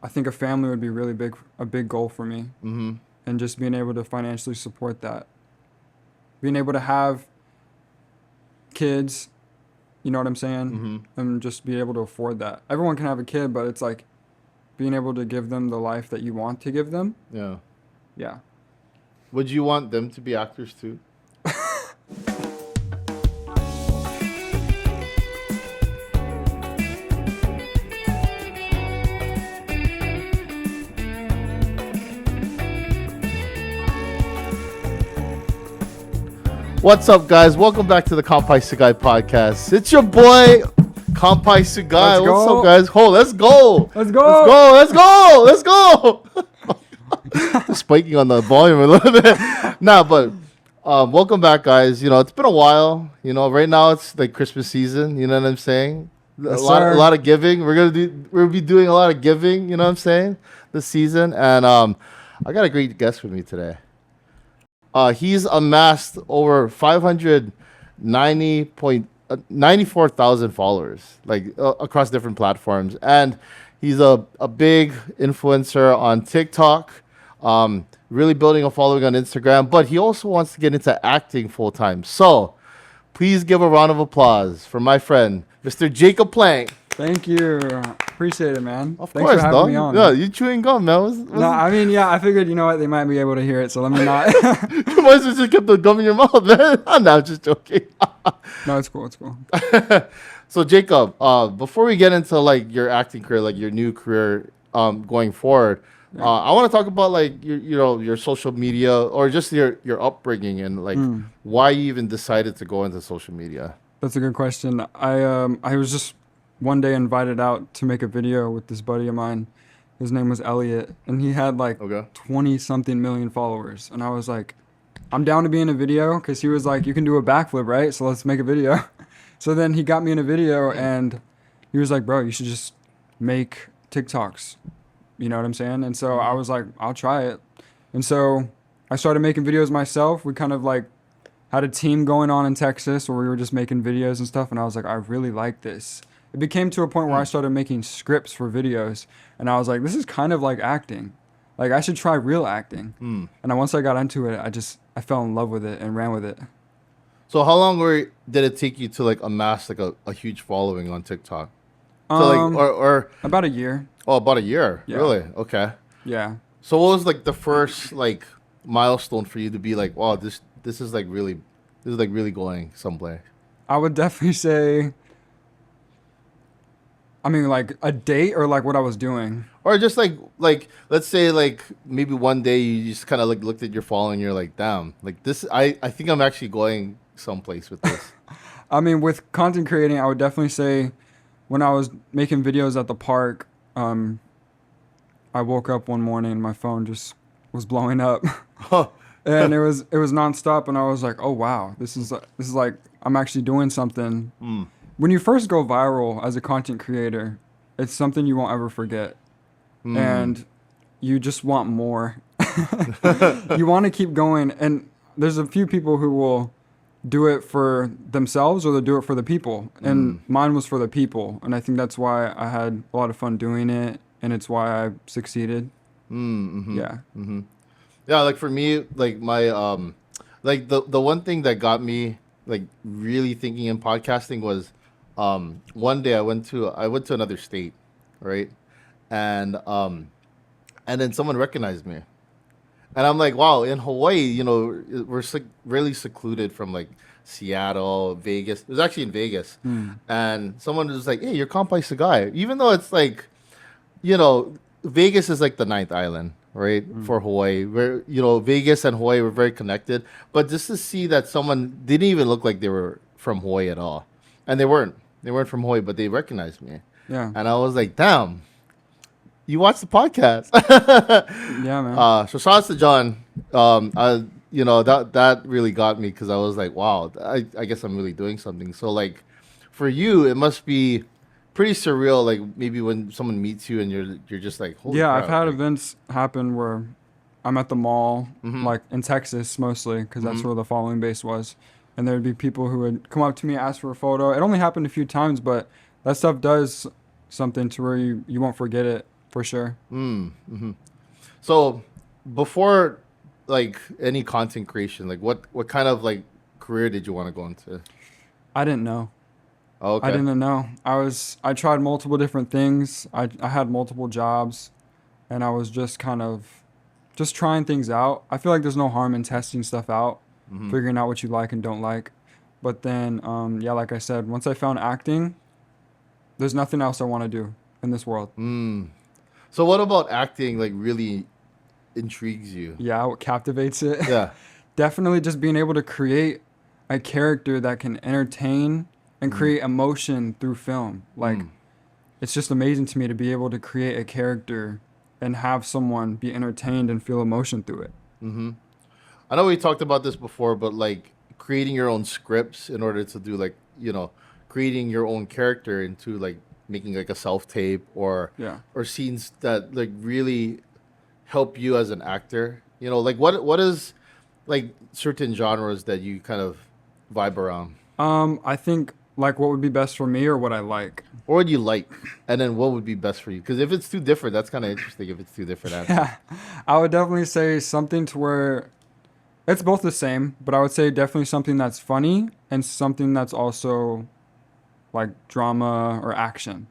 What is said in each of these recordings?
I think a family would be a big goal for me. Mm-hmm. And just being able to financially support that. Being able to have kids, you know what I'm saying? Mm-hmm. And just be able to afford that. Everyone can have a kid, but it's like being able to give them the life that you want to give them. Yeah. Yeah. Would you want them to be actors too? What's up, guys? Welcome back to the Kampai Sugai podcast. It's your boy, Kampai Sugai. What's up, guys? Oh, let's go. Let's go. Let's go. Let's go. Let's go. Spiking on the volume a little bit. Nah, but welcome back, guys. You know, it's been a while. You know, right now it's like Christmas season. You know what I'm saying? Yes, a sir. lot of giving. We'll be doing a lot of giving. You know what I'm saying? This season, and I got a great guest with me today. He's amassed over 594,000 followers, like across different platforms, and he's a big influencer on TikTok. Really building a following on Instagram, but he also wants to get into acting full time. So, please give a round of applause for my friend, Mr. Jacob Plank. Thank you. Appreciate it, man. Of Thanks course, for having dog. me on. Yeah, you chewing gum, man. No, I mean, yeah, I figured, you know what, they might be able to hear it, so let me not. You might as well just keep the gum in your mouth, man. I'm not just joking. No, it's cool. It's cool. So Jacob, before we get into like your acting career, like your new career, going forward, I want to talk about like your social media or just your upbringing and like why you even decided to go into social media. That's a good question. I was just one day invited out to make a video with this buddy of mine. His name was Elliot, and he had like 20 something million followers. And I was like, I'm down to be in a video, because he was like, you can do a backflip, right? So let's make a video. So then he got me in a video, and he was like, bro, you should just make TikToks. You know what I'm saying? And so I was like, I'll try it. And so I started making videos myself. We kind of like had a team going on in Texas where we were just making videos and stuff. And I was like, I really like this. It became to a point where I started making scripts for videos. And I was like, this is kind of like acting. Like, I should try real acting. And once I got into it, I fell in love with it and ran with it. So how long did it take you to like amass like a huge following on TikTok? So like or about a year. Oh, about a year. Yeah. Really? Okay. Yeah. So what was like the first like milestone for you to be like, wow, this is like really going someplace? I would definitely say, I mean, like a date or like what I was doing. Or just like let's say like maybe one day you just kind of like looked at your following and you're like, damn, like this I think I'm actually going someplace with this. I mean, with content creating, I would definitely say when I was making videos at the park, I woke up one morning and my phone just was blowing up. And it was nonstop, and I was like, oh wow, this is like I'm actually doing something. When you first go viral as a content creator, it's something you won't ever forget. And you just want more. You want to keep going. And there's a few people who will do it for themselves or they'll do it for the people. And mine was for the people. And I think that's why I had a lot of fun doing it. And it's why I succeeded. Yeah. Yeah, like for me, like my like the one thing that got me like really thinking in podcasting was one day I went to another state, right? And then someone recognized me. And I'm like, wow, in Hawaii, you know, we're really secluded from like Seattle, Vegas. It was actually in Vegas. And someone was like, hey, you're Kampai Sugai. Even though it's like, you know, Vegas is like the ninth island, right? For Hawaii. Where, you know, Vegas and Hawaii were very connected. But just to see that someone didn't even look like they were from Hawaii at all. And they weren't. They weren't from Hawaii, but they recognized me. Yeah. And I was like, damn. You watched the podcast. Yeah, man. So shout out to John. You know, that really got me because I was like, wow, I guess I'm really doing something. So like, for you, it must be pretty surreal. Like maybe when someone meets you and you're just like, holy crap, I've had like, events happen where I'm at the mall, like in Texas mostly, because that's where the following base was. And there'd be people who would come up to me, ask for a photo. It only happened a few times, but that stuff does something to where you won't forget it. for sure. So before like any content creation, like what kind of like career did you want to go into? I didn't know. Oh, I okay. didn't know. I tried multiple different things. I had multiple jobs, and I was just kind of just trying things out. I feel like there's no harm in testing stuff out, Mm-hmm. figuring out what you like and don't like. But then, yeah, like I said, once I found acting, there's nothing else I want to do in this world. So what about acting like really intrigues you? Yeah, what captivates it. Yeah. Definitely just being able to create a character that can entertain and create emotion through film. Like, it's just amazing to me to be able to create a character and have someone be entertained and feel emotion through it. I know we talked about this before, but like creating your own scripts in order to do like, creating your own character into like making like a self tape Yeah. or scenes that like really help you as an actor. Like what is like certain genres that you kind of vibe around? I think like what would be best for me or what I like. Or would you like? And then what would be best for you? Because if it's too different, that's kind of interesting if it's two different answers. Yeah. I would definitely say something to where it's both the same, but I would say definitely something that's funny and something that's also like drama or action.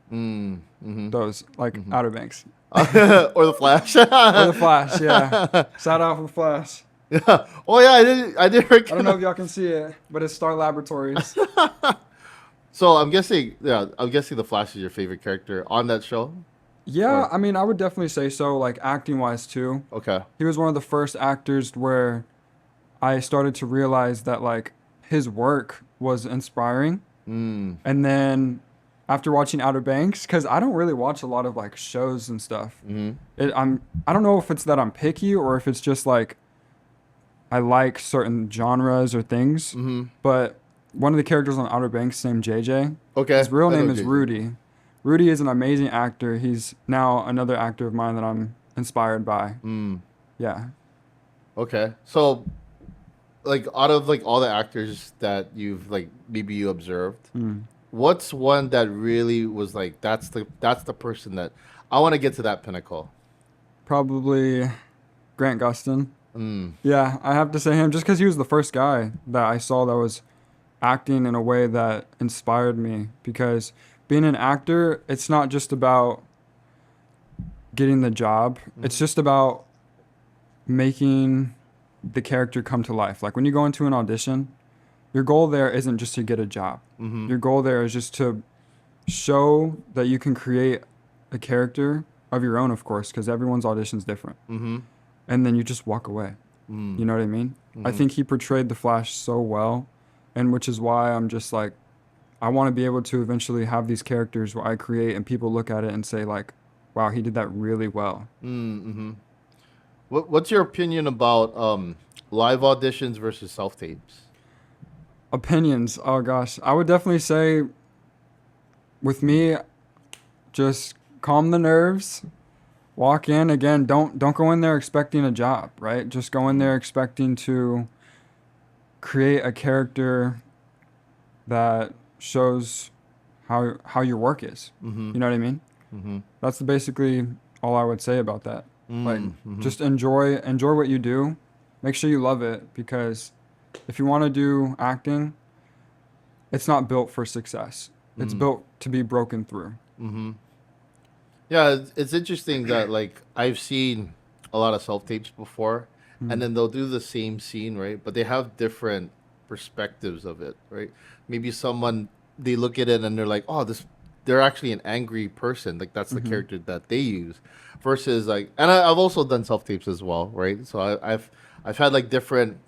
Those like Outer Banks Or the Flash. or The Flash. Yeah, shout out for The Flash. Yeah. Oh yeah, I did I don't know recognize. if y'all can see it, but it's Star Laboratories. So I'm guessing the Flash is your favorite character on that show. Yeah, Or I mean, I would definitely say so. Like acting wise too, okay. he was one of the first actors where I started to realize that like his work was inspiring. And then after watching Outer Banks, because I don't really watch a lot of like shows and stuff. I don't know if it's that I'm picky or if it's just like I like certain genres or things. But one of the characters on Outer Banks named JJ. Okay. His real I know name is JJ. Rudy. Rudy is an amazing actor. He's now another actor of mine that I'm inspired by. Yeah. Okay. So like out of like all the actors that you've like maybe you observed, what's one that really was like that's the person that I want to get to that pinnacle? Probably Grant Gustin. Yeah, I have to say him just because he was the first guy that I saw that was acting in a way that inspired me. Because being an actor, it's not just about getting the job, it's just about making the character come to life. Like when you go into an audition, your goal there isn't just to get a job. Your goal there is just to show that you can create a character of your own, of course, because everyone's audition is different. And then you just walk away. You know what I mean? I think he portrayed the Flash so well, and which is why I'm just like, I want to be able to eventually have these characters where I create and people look at it and say like, wow, he did that really well. What's your opinion about live auditions versus self tapes? Opinions. Oh gosh, I would definitely say with me, just calm the nerves. Walk in again. Don't go in there expecting a job, right? Just go in there expecting to create a character that shows how your work is. You know what I mean? That's basically all I would say about that. Like just enjoy what you do. Make sure you love it, because if you want to do acting, it's not built for success. It's built to be broken through. Yeah, it's interesting that like I've seen a lot of self tapes before, and then they'll do the same scene, right? But they have different perspectives of it, right? Maybe someone they look at it and they're like, "Oh, they're actually an angry person." Like that's the character that they use, versus like, and I've also done self tapes as well, right? So I've had like different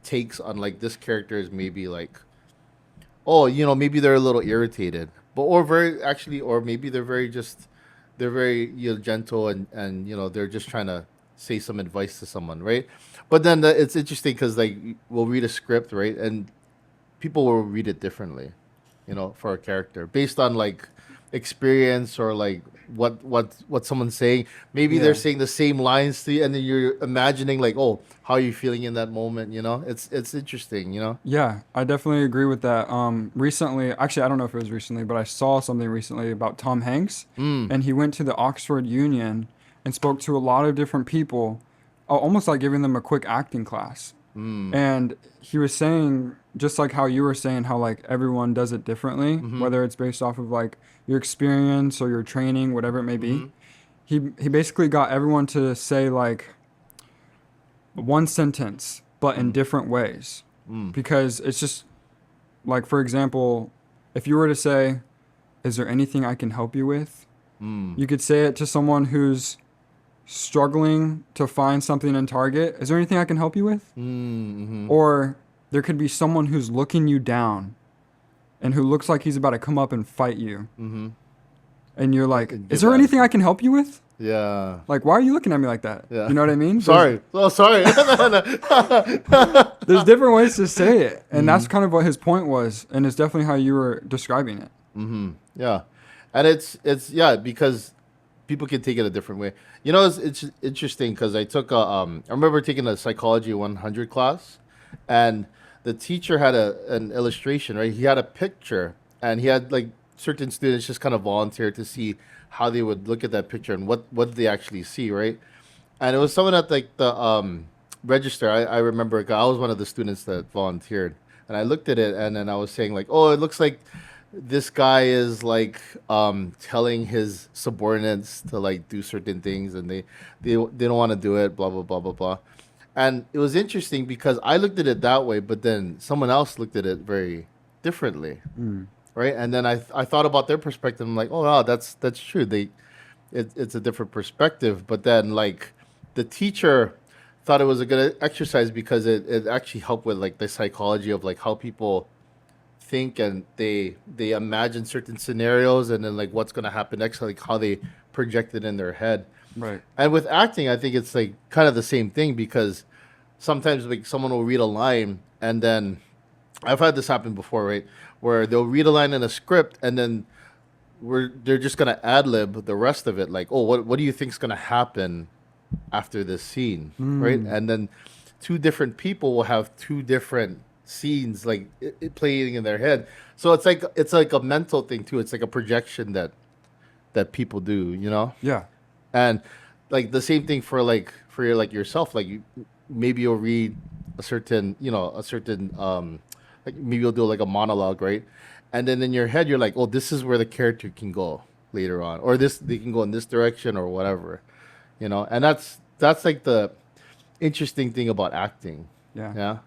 takes on like this character is maybe like, oh, maybe they're a little irritated, but or very actually, or maybe they're very gentle and they're just trying to say some advice to someone, right? But then it's interesting because like we'll read a script, right, and people will read it differently, for a character based on like experience or like what someone's saying. Maybe they're saying the same lines to you, and then you're imagining like, oh, how are you feeling in that moment? You know, it's interesting. You know. Yeah, I definitely agree with that. Recently, actually, I don't know if it was recently, but I saw something recently about Tom Hanks, Mm. and he went to the Oxford Union and spoke to a lot of different people, almost like giving them a quick acting class. Mm. And he was saying, just like how you were saying, how like everyone does it differently, Mm-hmm. whether it's based off of like your experience or your training, whatever it may be. Mm-hmm. He basically got everyone to say like one sentence, but in Mm. different ways, Mm. because it's just like, for example, if you were to say, "Is there anything I can help you with?" Mm. You could say it to someone who's struggling to find something in Target. Is there anything I can help you with? Mm-hmm. Or there could be someone who's looking you down and who looks like he's about to come up and fight you. Mm-hmm. And you're like, And "Is give there anything I attitude. can help you with?" Yeah. Like, why are you looking at me like that? Yeah. You know what I mean? Sorry. Oh, sorry. There's different ways to say it. And Mm-hmm. that's kind of what his point was. And it's definitely how you were describing it. Mm-hmm. Yeah. And it's yeah, because people can take it a different way. You know, it's interesting because I took I remember taking a psychology 100 class, and the teacher had an illustration, right? He had a picture, and he had like certain students just kind of volunteer to see how they would look at that picture and what they actually see, right? And it was someone at like the register. I remember 'cause I was one of the students that volunteered, and I looked at it, and then I was saying like, oh, it looks like this guy is like telling his subordinates to like do certain things, and they don't want to do it, blah blah blah blah blah. And it was interesting because I looked at it that way, but then someone else looked at it very differently, Mm. right? And then I thought about their perspective. I'm like, oh wow, that's true. It's a different perspective. But then like the teacher thought it was a good exercise because it actually helped with like the psychology of like how people think, and they imagine certain scenarios, and then like what's going to happen next, like how they project it in their head. Right. And with acting, I think it's like kind of the same thing because sometimes like someone will read a line, and then I've had this happen before, right? Where they'll read a line in a script, and then they're just gonna ad lib the rest of it. Like, oh, what do you think's gonna happen after this scene, right? Mm. And then two different people will have two different scenes, like it playing in their head. So it's like a mental thing too. It's like a projection that people do, you know. Yeah. And like the same thing for like for your like yourself, like maybe you'll read a certain, you know, a certain like maybe you'll do like a monologue, right? And then in your head you're like, oh, this is where the character can go later on, or this they can go in this direction or whatever, you know. And that's like the interesting thing about acting. Yeah. Yeah.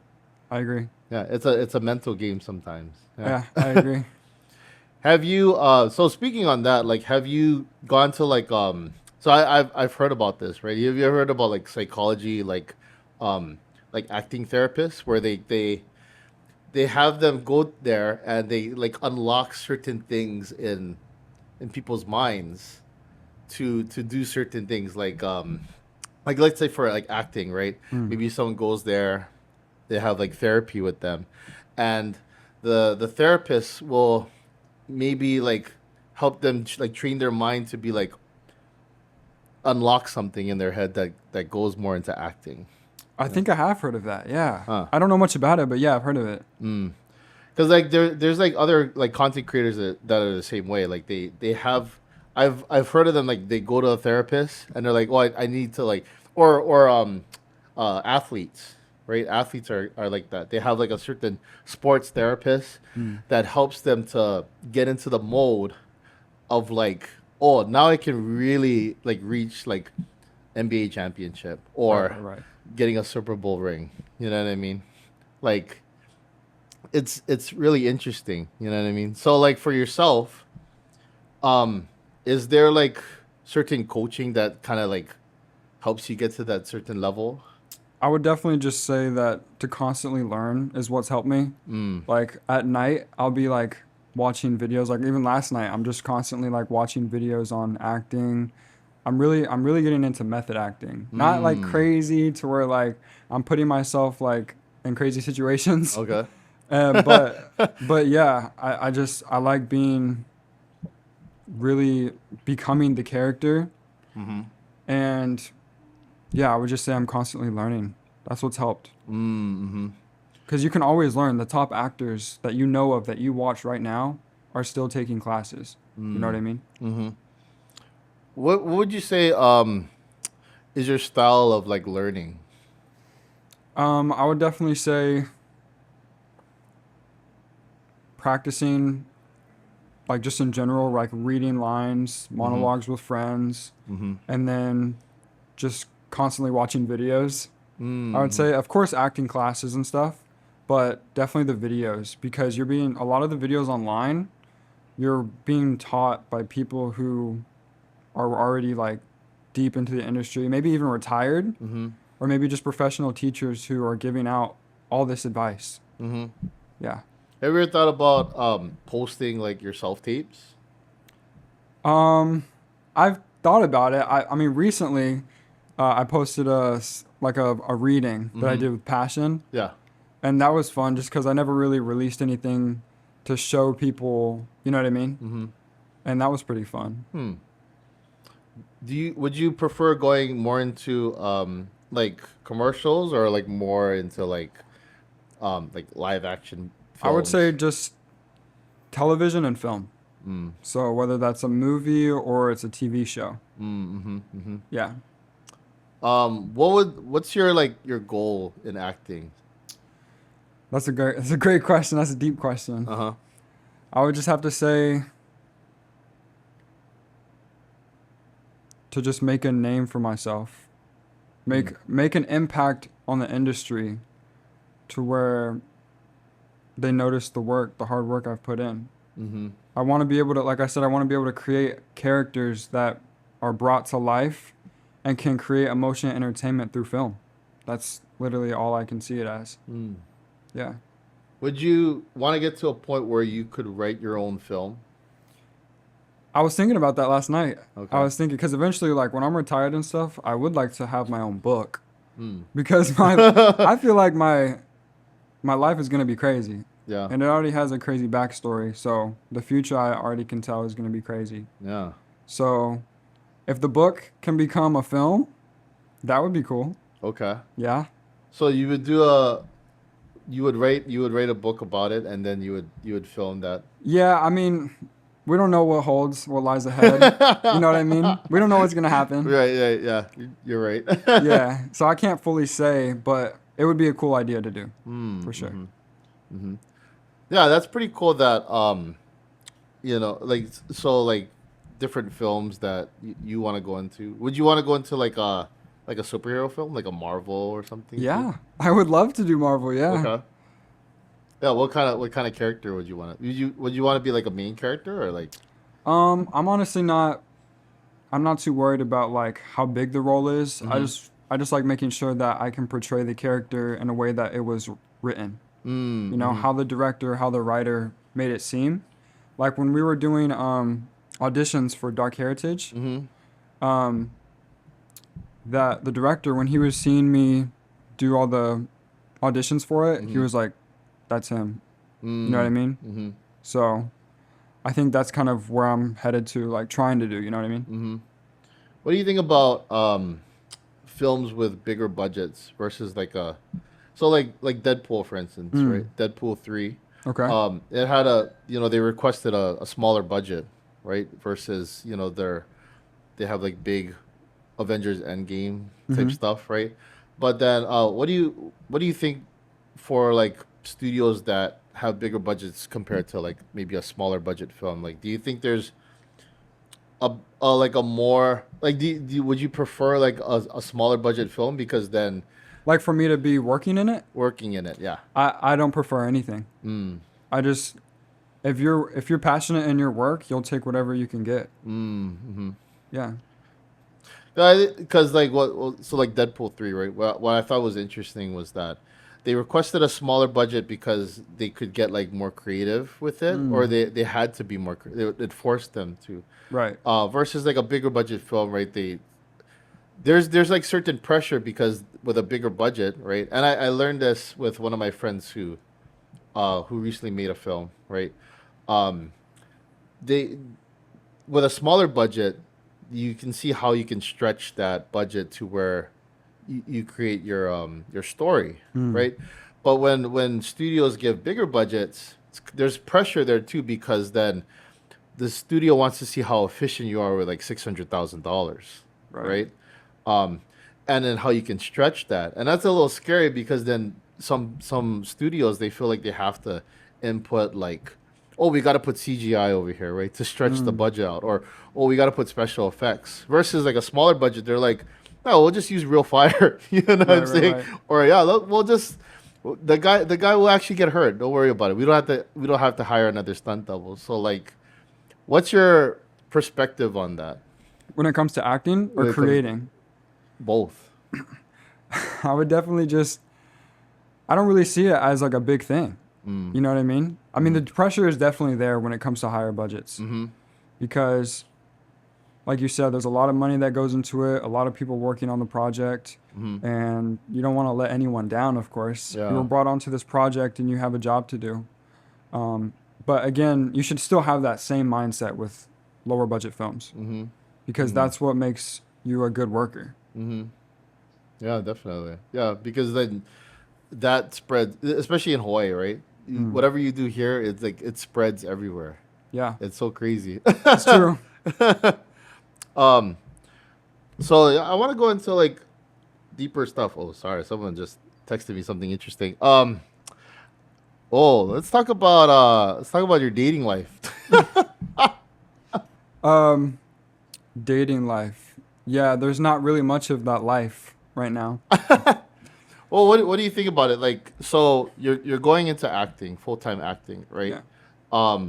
I agree. Yeah, it's a mental game sometimes. Yeah, I agree. Have you so speaking on that, like have you gone to like so I've heard about this, right? Have you ever heard about like psychology, like acting therapists where they have them go there and they like unlock certain things in people's minds to do certain things like let's say for like acting, right? Mm. Maybe someone goes there, they have like therapy with them, and the therapist will maybe like help them like train their mind to be like unlock something in their head that goes more into acting. I think I have heard of that. Yeah. Huh. I don't know much about it, but yeah, I've heard of it. Mm. Because like there's like other like content creators that are the same way. Like they have I've heard of them, like they go to a therapist and they're like, oh, I need to like or athletes, right? Athletes are like that. They have like a certain sports therapist Mm. that helps them to get into the mode of like, oh, now I can really like reach like NBA championship or Right. getting a Super Bowl ring. You know what I mean? Like it's really interesting, you know what I mean? So like for yourself, is there like certain coaching that kind of like helps you get to that certain level? I would definitely just say that to constantly learn is what's helped me. Mm. Like at night, I'll be like watching videos. Like even last night, I'm just constantly like watching videos on acting. I'm really getting into method acting. Not like Mm. crazy to where like I'm putting myself like in crazy situations. Okay. But yeah, I like being really becoming the character. Mm-hmm. And yeah, I would just say I'm constantly learning. That's what's helped. Mm-hmm. Because you can always learn. The top actors that you know of that you watch right now are still taking classes. You know what I mean? Mm-hmm. What would you say is your style of like learning? I would definitely say practicing, like just in general, like reading lines, Mm-hmm. monologues with friends, Mm-hmm. and then just constantly watching videos. I would Mm-hmm. say, of course, acting classes and stuff, but definitely the videos because a lot of the videos online, you're being taught by people who are already like deep into the industry, maybe even retired, Mm-hmm. or maybe just professional teachers who are giving out all this advice. Mm-hmm. Yeah. Have you ever thought about posting like your self tapes? Um, I've thought about it. I mean, recently, I posted a reading that I Mm-hmm. did with passion, Yeah. and that was fun just because I never really released anything to show people. You know what I mean? Mm-hmm. And that was pretty fun. Hmm. Would you prefer going more into like commercials or like more into like live action I would say films? just television and film. Mm. So whether that's a movie or it's a TV show. Mm-hmm. Mm-hmm. Yeah, What's your like your goal in acting? that's a great question. That's a deep question. Uh-huh. I would just have to say to just make a name for myself. Mm. Make an impact on the industry to where they notice the hard work I've put in. Mm-hmm. I want to be able to, like I said, I want to be able to create characters that are brought to life and can create emotion and entertainment through film. That's literally all I can see it as. Mm. Yeah. Would you want to get to a point where you could write your own film? I was thinking about that last night. I Okay. was thinking, because eventually, like when I'm retired and stuff, I would like to have my own book Mm. because I feel like my life is gonna be crazy, Yeah. and it already has a crazy backstory. So the future I already can tell is gonna be crazy. Yeah. So if the book can become a film, that would be cool. Okay. Yeah. So you would write a book about it and then you would film that. Yeah. I mean, we don't know what lies ahead. You know what I mean? We don't know what's gonna happen. Right, right, yeah. You're right. Yeah. So I can't fully say, but it would be a cool idea to do, for sure. Mm-hmm. Mm-hmm. Yeah, that's pretty cool that like like different films that you want to go into. Would you want to go into like a superhero film, like a Marvel or something too? Yeah, I would love to do Marvel. Yeah. Okay. Yeah, what kind of character would you want to? Would you want to be like a main character or like? I'm honestly not. I'm not too worried about like how big the role is. Mm-hmm. I just like making sure that I can portray the character in a way that it was written. You know, Mm-hmm. how the director, how the writer made it seem. Like when we were doing auditions for Dark Heritage, Mm-hmm. um, that the director, when he was seeing me do all the auditions for it, he Mm-hmm. was like, "That's him." You know what I mean? Mm-hmm. So I think that's kind of where I'm headed to, like trying to do. You know what I mean? Mm-hmm. What do you think about films with bigger budgets versus like Deadpool for instance, right? Mm. Deadpool 3. Okay. It had they requested a smaller budget, right? Versus, they have like big Avengers Endgame type Mm-hmm. stuff, right? But then what do you think for like studios that have bigger budgets compared to like maybe a smaller budget film? Like do you think there's a like a more like would you prefer like a smaller budget film because then Like for me to be working in it, working in it, yeah. I don't prefer anything. Mm. I just if you're passionate in your work, you'll take whatever you can get. Mm-hmm. Yeah. Because like so like Deadpool 3, right? What I thought was interesting was that they requested a smaller budget because they could get like more creative with it, or Mm. they had to be more. It forced them to. Right. Versus like a bigger budget film, right? There's like certain pressure because with a bigger budget, right? And I learned this with one of my friends who recently made a film, right? Um, they with a smaller budget, you can see how you can stretch that budget to where you create your story, right? But when studios give bigger budgets, there's pressure there too, because then the studio wants to see how efficient you are with like $600,000, right? And then how you can stretch that, and that's a little scary, because then some studios, they feel like they have to input like, oh, we got to put CGI over here, right, to stretch the budget out, or oh, we got to put special effects. Versus like a smaller budget, they're like, no, we'll just use real fire. You know what I'm saying? Right. Or yeah, we'll just the guy will actually get hurt. Don't worry about it. We don't have to hire another stunt double. So like, what's your perspective on that? When it comes to acting or creating? Both. I would definitely I don't really see it as like a big thing. You know what I mean? I mean, the pressure is definitely there when it comes to higher budgets. Because, like you said, there's a lot of money that goes into it, a lot of people working on the project, and you don't want to let anyone down, of course. Yeah. You were brought onto this project and you have a job to do. But again, you should still have that same mindset with lower budget films, because that's what makes you a good worker. Yeah, definitely. Yeah, because then that spreads, especially in Hawaii, right? Whatever you do here, it's like it spreads everywhere. Yeah, it's so crazy. It's true. So I want to go into like deeper stuff. Oh, sorry, someone just texted me something interesting. Let's talk about your dating life. Dating life. Yeah, there's not really much of that life right now. Well, what do you think about it? Like, so you're going into acting, full-time acting, right? Yeah.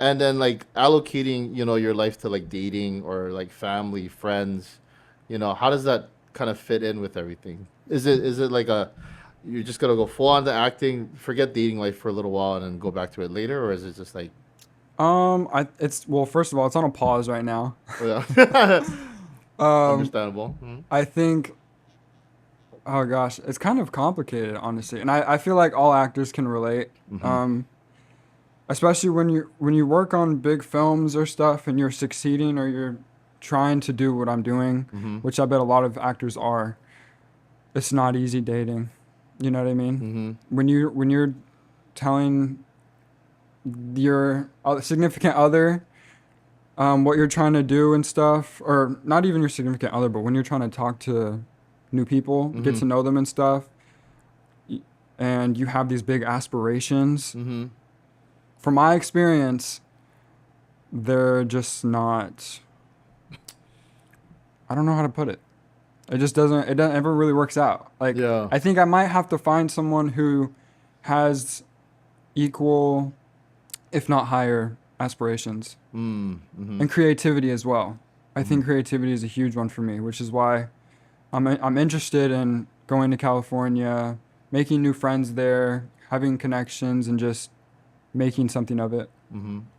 And then like allocating, your life to like dating or like family, friends, how does that kind of fit in with everything? Is it like you're just gonna go full on to acting, forget dating life for a little while, and then go back to it later, or is it just like? First of all, it's on a pause right now. Oh, yeah. Understandable. I think. Oh gosh, it's kind of complicated, honestly, and I feel like all actors can relate. Especially when you work on big films or stuff, and you're succeeding or you're trying to do what I'm doing, which I bet a lot of actors are. It's not easy dating. You know what I mean? When you're telling your significant other what you're trying to do and stuff, or not even your significant other, but when you're trying to talk to new people, get to know them and stuff, and you have these big aspirations, from my experience, they're just not, I don't know how to put it. It doesn't ever really works out. Like, yeah. I think I might have to find someone who has equal, if not higher, aspirations and creativity as well. I think creativity is a huge one for me, which is why I'm interested in going to California, making new friends there, having connections, and just making something of it.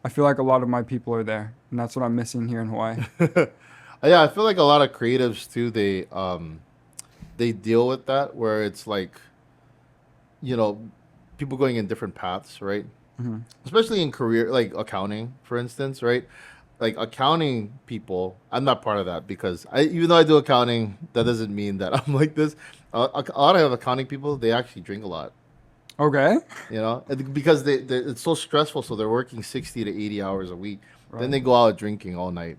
I feel like a lot of my people are there, and that's what I'm missing here in Hawaii. Yeah, I feel like a lot of creatives too, they deal with that, where it's like, people going in different paths, right? Especially in career, like accounting, for instance, right? Like accounting people, I'm not part of that, because even though I do accounting, that doesn't mean that I'm like this. A lot of accounting people, they actually drink a lot. Okay. Because it's so stressful, so they're working 60 to 80 hours a week. Right. Then they go out drinking all night,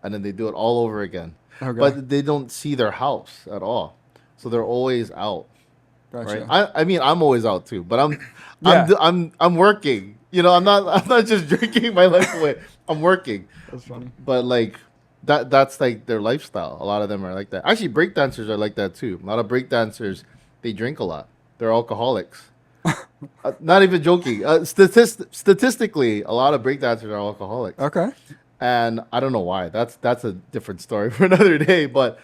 and then they do it all over again. Okay. But they don't see their house at all, so they're always out. Gotcha. Right? I mean, I'm always out too, but I'm working. I'm not just drinking my life away. I'm working. That's funny. But like that's like their lifestyle. A lot of them are like that. Actually, breakdancers are like that too. A lot of breakdancers, they drink a lot. They're alcoholics. Not even joking. Statistically, a lot of breakdancers are alcoholics. Okay. And I don't know why. That's a different story for another day. But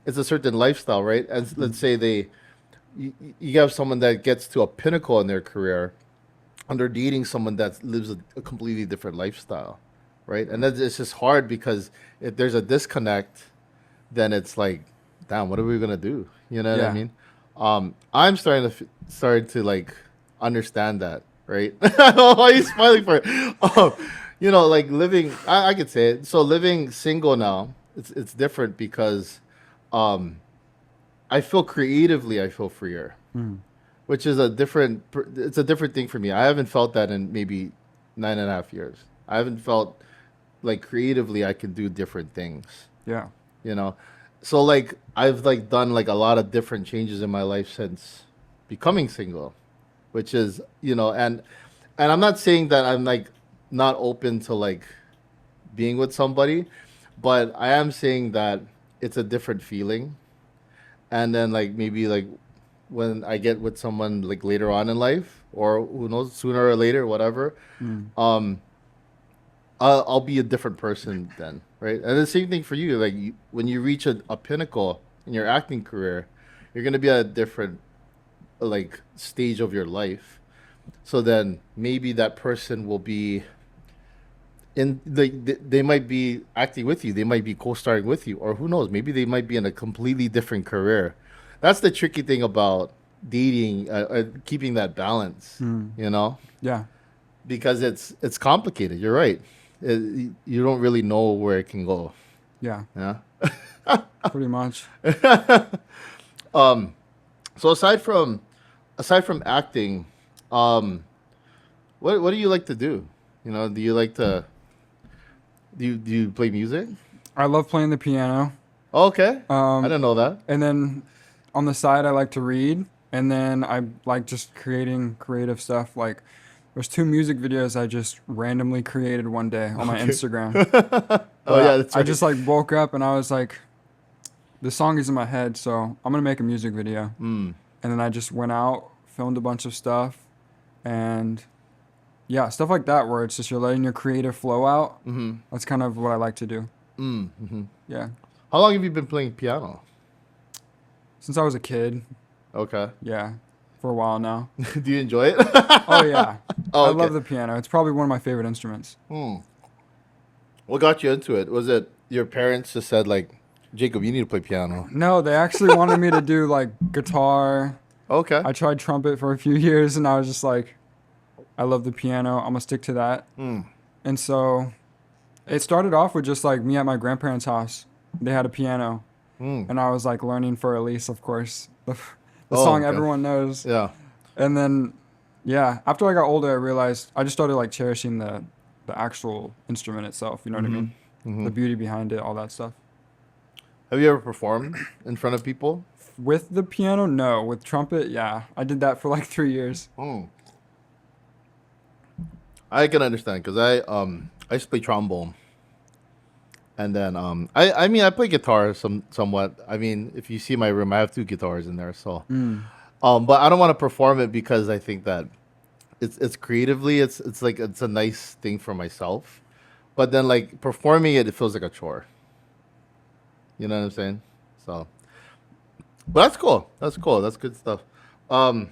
it's a certain lifestyle, right? And let's say you have someone that gets to a pinnacle in their career, and they're dating someone that lives a completely different lifestyle, right? And it's just hard, because if there's a disconnect, then it's like, damn, what are we gonna do? You know what I mean? I'm starting to like understand that, right? Why are you smiling for it? you know, like living. I could say it. So living single now, it's different because, um, I feel creatively. I feel freer, Mm. which is a different. It's a different thing for me. I haven't felt that in maybe 9.5 years. I haven't felt like creatively I can do different things. Yeah. You know, so like I've like done like a lot of different changes in my life since becoming single, which is, you know, and I'm not saying that I'm like not open to like being with somebody, but I am saying that it's a different feeling. And then like maybe like when I get with someone like later on in life, or who knows, sooner or later, whatever, Mm. um, I'll be a different person then, right? And the same thing for you. Like when you reach a pinnacle in your acting career, you're gonna be at a different like stage of your life. So then maybe that person will be in they might be acting with you, they might be co-starring with you, or who knows, maybe they might be in a completely different career. That's the tricky thing about dating, keeping that balance, Mm. you know, Yeah. because it's complicated. You're right. You don't really know where it can go. Yeah. Yeah. Pretty much. Um. So aside from acting, um, what do you like to do? You know, do you like to do you play music? I love playing the piano. Oh, okay, I Um, didn't know that. and then on the side, I like to read. And then I like just creating creative stuff. Like, there's 2 music videos I just randomly created one day on my Okay. Instagram. Oh But yeah, that's I right. just like woke up and I was like, the song is in my head, so I'm gonna make a music video. Mm. And then I just went out, filmed a bunch of stuff, and yeah, stuff like that where it's just you're letting your creative flow out. Mm-hmm. That's kind of what I like to do. Mm-hmm. Yeah. How long have you been playing piano? Since I was a kid, Okay. yeah, for a while now. Do you enjoy it? Oh yeah. Oh, I okay. love the piano. It's probably one of my favorite instruments. Hmm. What got you into it? Was it your parents just said like, Jacob, you need to play piano? No, they actually wanted me to do like guitar. Okay. I tried trumpet for a few years and I was just like, I love the piano. I'm gonna stick to that. Hmm. And so it started off with just like me at my grandparents' house. They had a piano Hmm. and I was like learning for Elise, of course, the Oh, song okay. everyone knows. Yeah. And then, yeah, after I got older, I realized I just started like cherishing the actual instrument itself. You know what I Mm-hmm. mean? Mm-hmm. The beauty behind it, all that stuff. Have you ever performed in front of people? With the piano, no. With trumpet, yeah, I did that for like 3 years. Hmm. I can understand because I used to play trombone, and then I mean I play guitar somewhat. I mean, if you see my room, I have 2 guitars in there. So Mm. but I don't want to perform it because I think that it's creatively it's like it's a nice thing for myself. But then like performing it, it feels like a chore. You know what I'm saying? So, but that's cool. That's cool. That's good stuff. Um,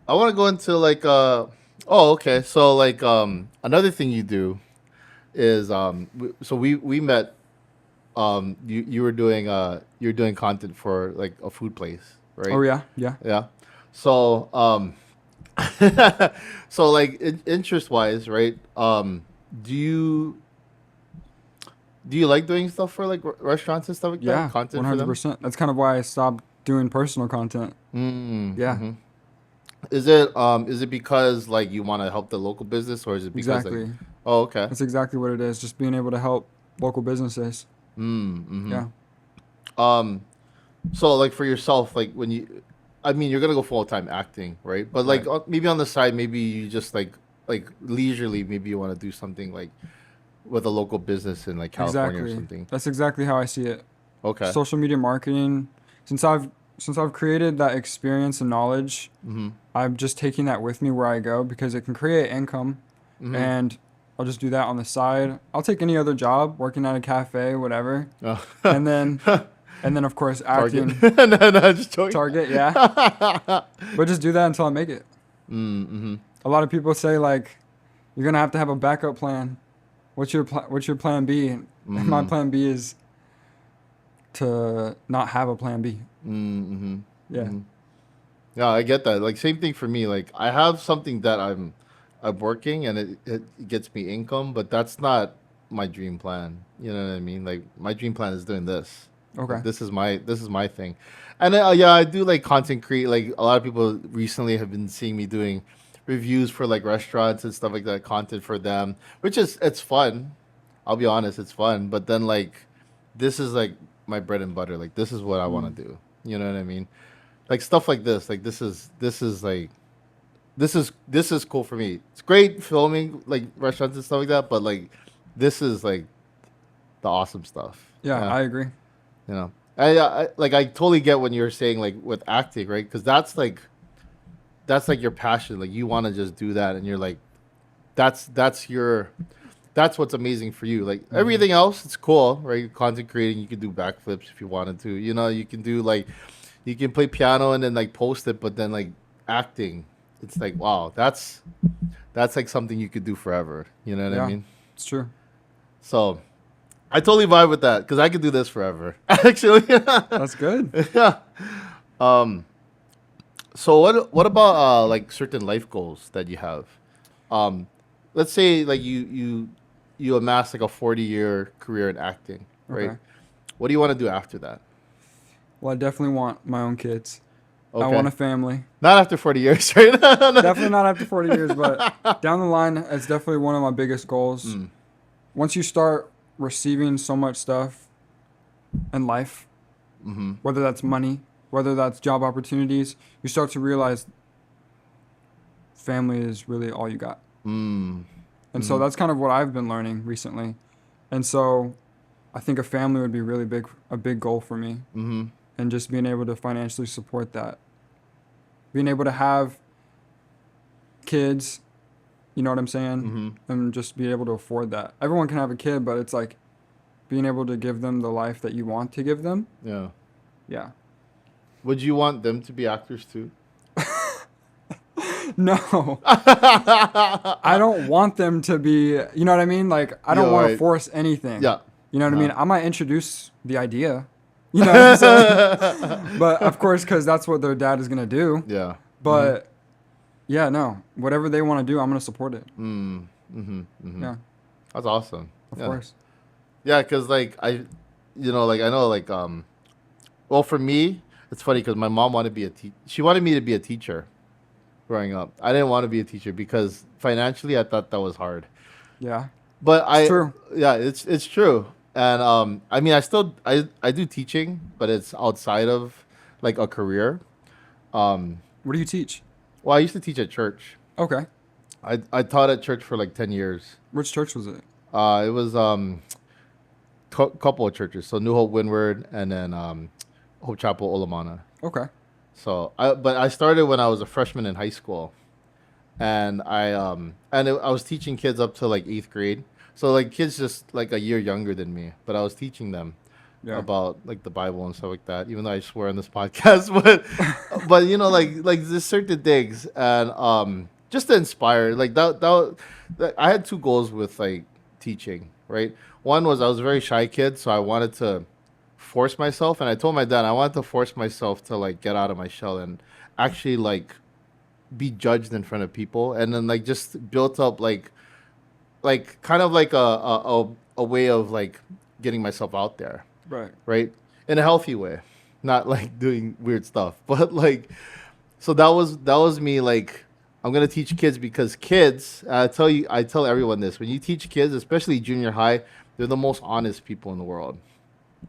I want to go into like oh, okay. So like another thing you do is so we met, you were doing you're doing content for like a food place, Oh right? yeah, yeah, Yeah. So so like interest wise, right? Do you do you like doing stuff for like restaurants and stuff like that? yeah. Content for them? 100%. That's kind of why I stopped doing personal content. Yeah, Mm-hmm. Is it because like you want to help the local business, or is it because like, exactly. oh, okay. That's exactly what it is. Just being able to help local businesses. Mm-hmm. Yeah, Um, so like for yourself, like when you, I mean, you're gonna go full time acting, right? But like right. maybe on the side, maybe you just like leisurely, maybe you want to do something like with a local business in like California or Exactly. something. That's exactly how I see it. Okay. Social media marketing. Since I've created that experience and knowledge, Mm-hmm. I'm just taking that with me where I go because it can create income, Mm-hmm. and I'll just do that on the side. I'll take any other job, working at a cafe, whatever, Oh. and then of course Target. acting, No, just joking. Target, yeah. But just do that until I make it. Mm-hmm. A lot of people say like, you're gonna have a backup plan. What's your plan B? And my Mm. plan B is to not have a plan B. Mm-hmm. Yeah. Mm-hmm. Yeah, I get that. Like same thing for me. Like I have something that I'm working and it gets me income, but that's not my dream plan. You know what I mean? Like my dream plan is doing this. Okay. Like, this is my thing. And yeah, I do like content create. Like a lot of people recently have been seeing me doing reviews for like restaurants and stuff like that, content for them, which is it's fun. I'll be honest, it's fun. But then like this is like my bread and butter. Like this is what I want to do. You know what I mean? Like stuff like this. Like this is like this is cool for me. It's great filming like restaurants and stuff like that, but like this is like the awesome stuff. Yeah, I agree. You know, I totally get when you're saying like with acting, right? Because that's like your passion. Like you want to just do that, and you're like, that's your that's what's amazing for you. Like everything else, it's cool, right? Content creating, you can do backflips if you wanted to. You know, you can do like you can play piano and then like post it, but then like acting, it's like wow, that's like something you could do forever. You know what I mean? It's true. So I totally vibe with that because I could do this forever. Actually, That's good. yeah. Um. So what about like certain life goals that you have? Um, let's say like you amass like a 40-year career in acting, right? Okay. What do you want to do after that? Well, I definitely want my own kids. Okay. I want a family. Not after 40 years, right? Definitely not after 40 years, but down the line, it's definitely one of my biggest goals. Once you start receiving so much stuff in life, whether that's money, whether that's job opportunities, you start to realize family is really all you got. And so that's kind of what I've been learning recently. And so I think a family would be a big goal for me. And just being able to financially support that. Being able to have kids, you know what I'm saying? And just be able to afford that. Everyone can have a kid, but it's like being able to give them the life that you want to give them. Yeah. Yeah. Would you want them to be actors too? No. I don't want them to be, you know what I mean? Like, I don't want to force anything. Yeah. You know what I mean? I might introduce the idea. You know what I'm saying? But of course, because that's what their dad is going to do. Yeah. But yeah, no. Whatever they want to do, I'm going to support it. Yeah. That's awesome. Of course. Yeah, because like I know like well for me it's funny because my mom wanted to be she wanted me to be a teacher growing up. I didn't want to be a teacher because financially I thought that was hard. Yeah. But it's true. Yeah, it's true. And I mean I do teaching, but it's outside of like a career. What do you teach? Well, I used to teach at church. Okay. I taught at church for like 10 years. Which church was it? It was couple of churches. So New Hope Windward and then Hope Chapel Olamana. Okay. So I started when I was a freshman in high school, and I was teaching kids up to like 8th grade. So like kids just like a year younger than me, but I was teaching them about like the Bible and stuff like that. Even though I swear on this podcast, but you know like there's certain things and just to inspire like that I had two goals with like teaching, right? One was I was a very shy kid, so I wanted to force myself, and I told my dad I wanted to force myself to like get out of my shell and actually like be judged in front of people, and then like just built up like kind of like a way of like getting myself out there, right, in a healthy way, not like doing weird stuff, but like so that was me like. I'm gonna teach kids because kids. I tell everyone this: when you teach kids, especially junior high, they're the most honest people in the world,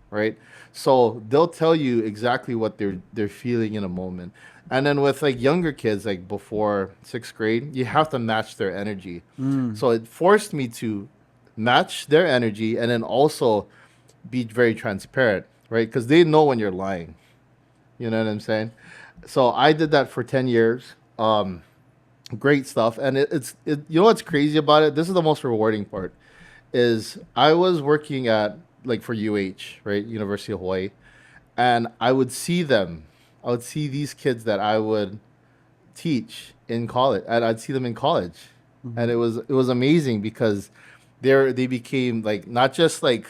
right? So they'll tell you exactly what they're feeling in a moment. And then with like younger kids, like before 6th grade, you have to match their energy. So it forced me to match their energy and then also be very transparent, right? Because they know when you're lying. You know what I'm saying? So I did that for 10 years. Great stuff. And it's you know what's crazy about it? This is the most rewarding part. Is I was working at like for UH, right, University of Hawaii, and I would see these kids that I would teach in college, and I'd see them in college, and it was amazing because they became like not just like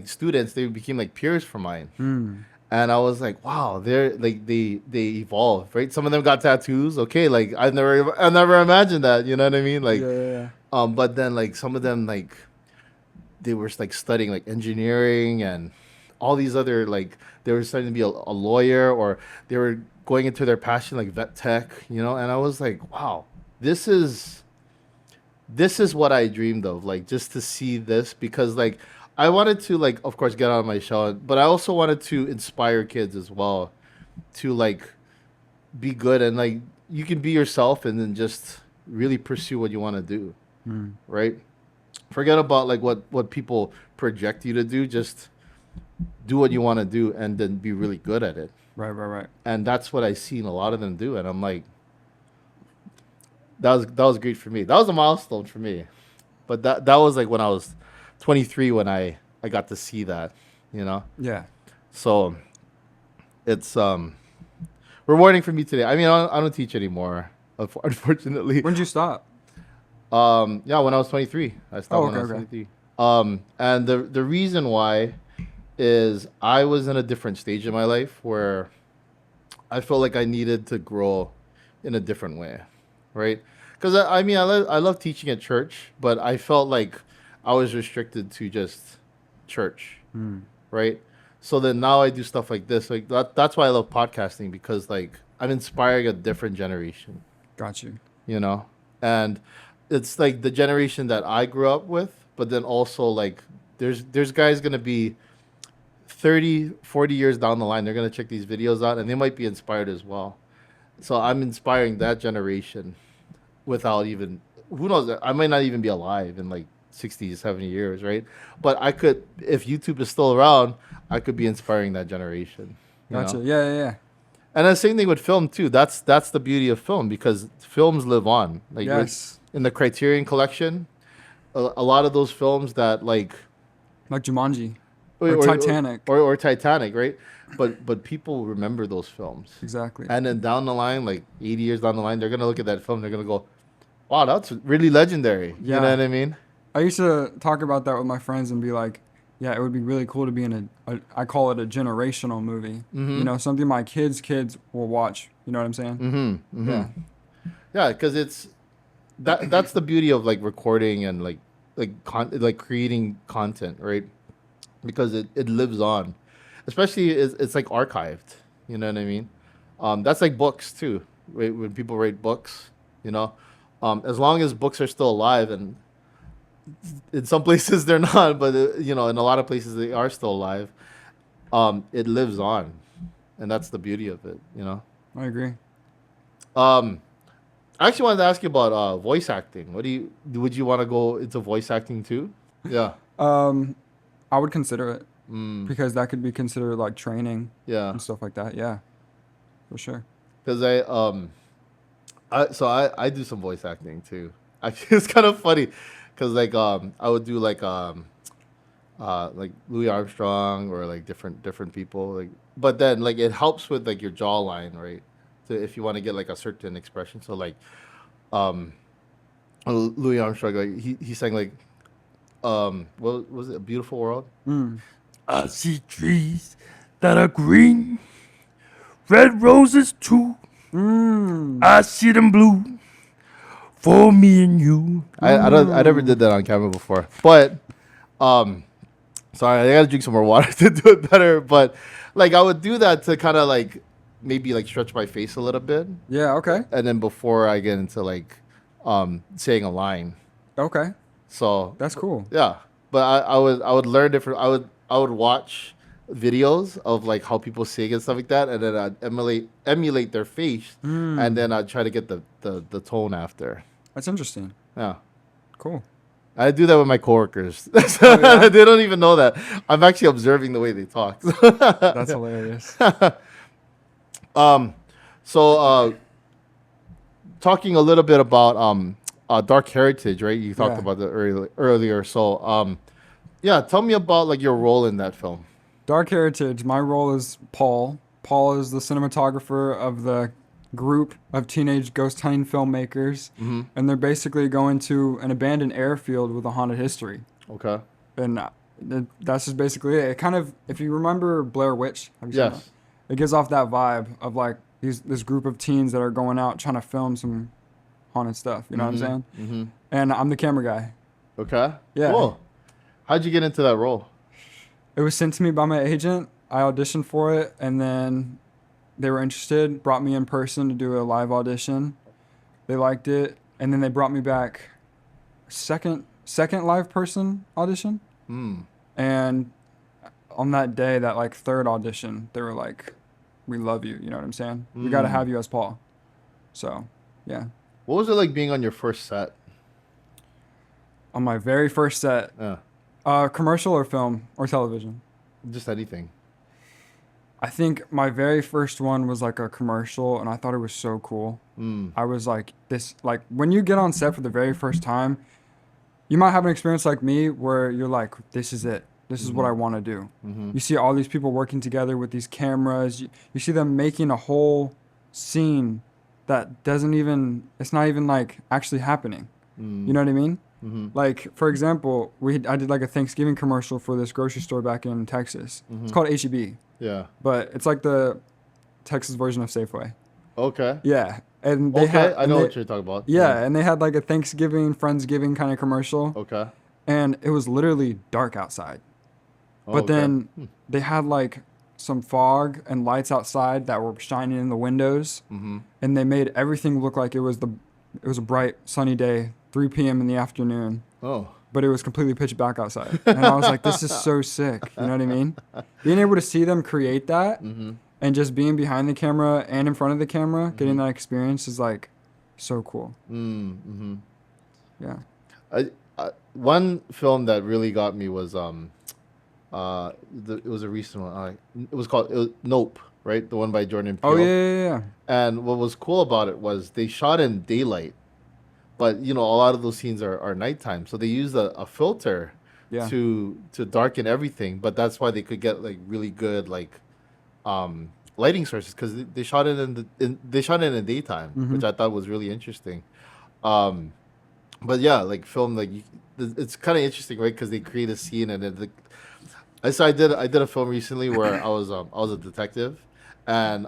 students, they became like peers for mine, And I was like, wow, they're like they evolve, right? Some of them got tattoos. Okay, like I never imagined that. You know what I mean? Like, Yeah. but then like some of them like they were like studying like engineering and all these other like they were studying to be a lawyer or they were going into their passion like vet tech, you know. And I was like, wow, this is this is what I dreamed of, like just to see this because like I wanted to like of course get out of my shell, but I also wanted to inspire kids as well to like be good and like you can be yourself and then just really pursue what you want to do, Mm. right? Forget about like what people project you to do. Just do what you want to do and then be really good at it. Right. And that's what I seen a lot of them do. And I'm like, that was great for me. That was a milestone for me. But that was like when I was 23 when I got to see that, you know. Yeah. So it's rewarding for me today. I mean, I don't teach anymore, unfortunately. When did you stop? Yeah, when I was 23, I stopped when I was 23. And the reason why is I was in a different stage in my life where I felt like I needed to grow in a different way, right? Because I mean, I love teaching at church, but I felt like I was restricted to just church, Mm. right? So then now I do stuff like this. Like that's why I love podcasting because like I'm inspiring a different generation, Got you. you know? And it's like the generation that I grew up with, but then also like there's guys going to be 30, 40 years down the line, they're going to check these videos out and they might be inspired as well. So I'm inspiring that generation without even, who knows, I might not even be alive in like 60, 70 years, right? But I could, if YouTube is still around, I could be inspiring that generation. You Gotcha. know? Yeah. And the same thing with film too. That's the beauty of film because films live on. Like Yes. in the Criterion Collection, a lot of those films that like Jumanji or Titanic. or Titanic, right? But people remember those films. Exactly. And then down the line, like 80 years down the line, they're gonna look at that film. They're gonna go, "Wow, that's really legendary." Yeah. You know what I mean? I used to talk about that with my friends and be like, yeah, it would be really cool to be in I call it a generational movie. Mm-hmm. You know, something my kids will watch. You know what I'm saying? Mm-hmm. Mm-hmm. Yeah. Yeah, because it's that's the beauty of like recording and like creating content, right? Because it lives on, especially it's like archived. You know what I mean? That's like books too. Right? When people write books, you know, as long as books are still alive, and in some places they're not, but you know, in a lot of places they are still alive. It lives on, and that's the beauty of it. You know. I agree. I actually wanted to ask you about voice acting. Would you want to go into voice acting too? Yeah. I would consider it Mm, because that could be considered like training yeah. and stuff like that. Yeah, for sure. Because I do some voice acting too. Actually, it's kind of funny because I would do like Louis Armstrong or like different people like, but then like it helps with like your jawline, right? So if you want to get like a certain expression, so like um Louis Armstrong, like he sang like what was it, A Beautiful World? Mm. I see trees that are green, red roses too. Mm. I see them blue for me and you. I never did that on camera before, but sorry, I gotta drink some more water to do it better. But like I would do that to kind of like maybe like stretch my face a little bit, Yeah. Okay. and then before I get into like saying a line. Okay. So That's cool. yeah, but I would learn different. I would watch videos of like how people sing and stuff like that, and then I'd emulate their face, and then I'd try to get the tone after. That's interesting. Yeah. Cool. I do that with my coworkers. Oh, yeah? They don't even know that. I'm actually observing the way they talk. That's hilarious. So talking a little bit about Dark Heritage, right? You talked Yeah. about that earlier. So yeah, tell me about like your role in that film. Dark Heritage. My role is Paul. Paul is the cinematographer of the group of teenage ghost hunting filmmakers, and they're basically going to an abandoned airfield with a haunted history. Okay. And That's just basically it. It kind of, if you remember Blair Witch, have you seen that? Yes. It gives off that vibe of like this group of teens that are going out trying to film some haunted stuff. You know what I'm saying? Mm-hmm. And I'm the camera guy. Okay. Yeah. Cool. How'd you get into that role? It was sent to me by my agent. I auditioned for it, and then they were interested, brought me in person to do a live audition. They liked it, and then they brought me back second live person audition. And on that day, that like third audition, they were like, "We love you." You know what I'm saying? We got to have you as Paul. So, yeah. What was it like being on your first set? On my very first set, commercial or film or television? Just anything. I think my very first one was like a commercial, and I thought it was so cool. I was like, like when you get on set for the very first time, you might have an experience like me where you're like, this is it. This is what I want to do. You see all these people working together with these cameras. You see them making a whole scene that it's not even like actually happening. You know what I mean? Like, for example, I did like a Thanksgiving commercial for this grocery store back in Texas. It's called HEB. Yeah. But it's like the Texas version of Safeway. Okay. Yeah. And I know what you're talking about. Yeah, and they had like a Thanksgiving, Friendsgiving kind of commercial. Okay. And it was literally dark outside. But then they had like some fog and lights outside that were shining in the windows. And they made everything look like it was a bright, sunny day, 3 p.m. in the afternoon. Oh. But it was completely pitch black outside. And I was like, this is so sick. You know what I mean? Being able to see them create that and just being behind the camera and in front of the camera, getting that experience is like so cool. Yeah. One film that really got me was it was a recent one. It was called Nope, right? The one by Jordan Peele. Oh yeah. And what was cool about it was they shot in daylight, but a lot of those scenes are nighttime, so they used a filter to darken everything. But that's why they could get like really good like lighting sources, because they shot it in the daytime, which I thought was really interesting. But yeah, like film, like it's kind of interesting, right? Because they create a scene, and then I did a film recently where I was a detective, and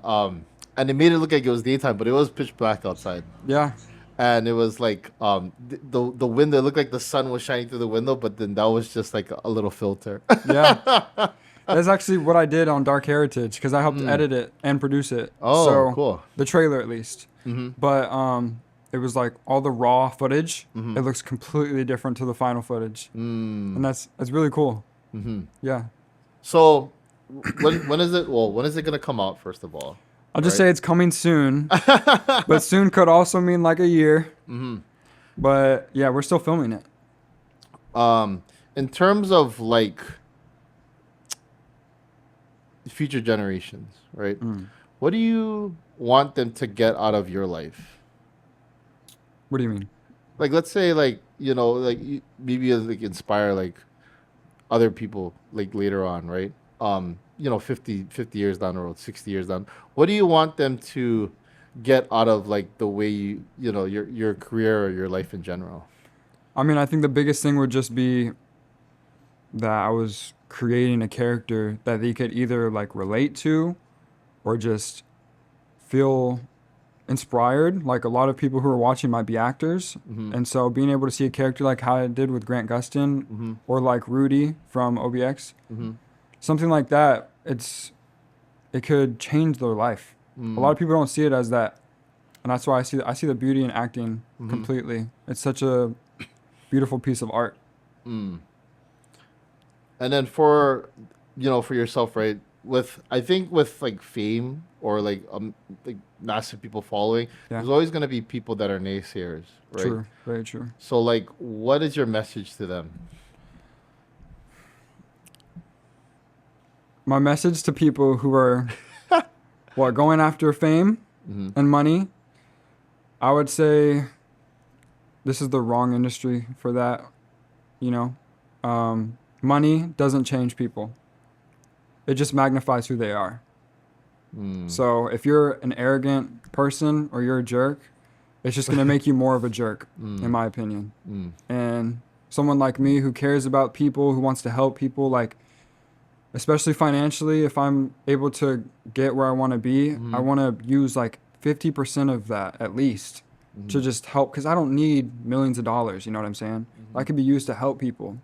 it made it look like it was daytime, but it was pitch black outside. Yeah. And it was like the window, it looked like the sun was shining through the window, but then that was just like a little filter. Yeah. That's actually what I did on Dark Heritage, because I helped edit it and produce it. Oh, so, cool. The trailer at least. But it was like all the raw footage. It looks completely different to the final footage. And that's really cool. Yeah. So when is it? Well, when is it gonna come out? First of all, I'll just say it's coming soon, but soon could also mean like a year. But yeah, we're still filming it. In terms of like future generations, right? What do you want them to get out of your life? What do you mean? Like, let's say, like, maybe like inspire like other people like later on, right? 50 years down the road, 60 years down. What do you want them to get out of like the way your career or your life in general? I mean, I think the biggest thing would just be that I was creating a character that they could either like relate to or just feel inspired. Like a lot of people who are watching might be actors. And so being able to see a character like how I did with Grant Gustin or like Rudy from OBX, something like that, it could change their life. A lot of people don't see it as that. And that's why I see the beauty in acting completely. It's such a beautiful piece of art. And then for yourself, right? I think with like fame or like massive people following, there's always going to be people that are naysayers, right? True, very true. So like, what is your message to them? My message to people who are going after fame and money, I would say this is the wrong industry for that. Money doesn't change people. It just magnifies who they are. So if you're an arrogant person or you're a jerk, it's just going to make you more of a jerk, in my opinion. And someone like me who cares about people, who wants to help people, like, especially financially, if I'm able to get where I want to be, I want to use like 50% of that at least to just help, because I don't need millions of dollars, you know what I'm saying? That could be used to help people.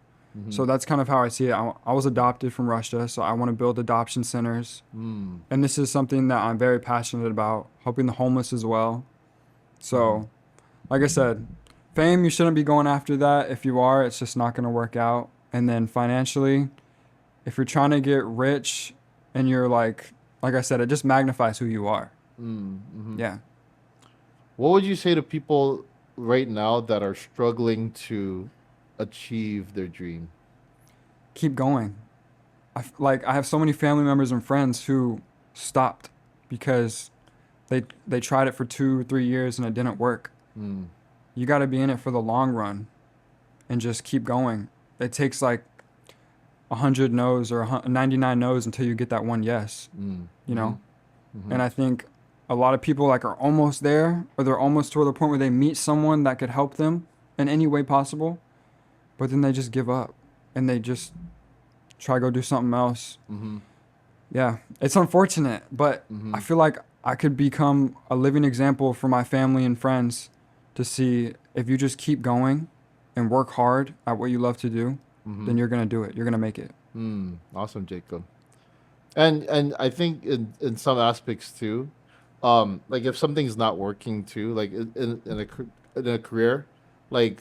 So that's kind of how I see it. I was adopted from Russia, so I want to build adoption centers. And this is something that I'm very passionate about, helping the homeless as well. So, like I said, fame, you shouldn't be going after that. If you are, it's just not going to work out. And then financially, if you're trying to get rich and you're like I said, it just magnifies who you are. Yeah. What would you say to people right now that are struggling to achieve their dream? Keep going. I have so many family members and friends who stopped because they tried it for 2 or 3 years and it didn't work. You got to be in it for the long run and just keep going. It takes like 100 no's or 99 no's until you get that one yes, you know? And I think a lot of people like are almost there, or they're almost to the point where they meet someone that could help them in any way possible, but then they just give up and they just try to go do something else. Yeah, it's unfortunate, but I feel like I could become a living example for my family and friends to see if you just keep going and work hard at what you love to do, then you're going to do it. You're going to make it. Awesome, Jacob. And I think in some aspects too, like if something's not working too, like in a career, like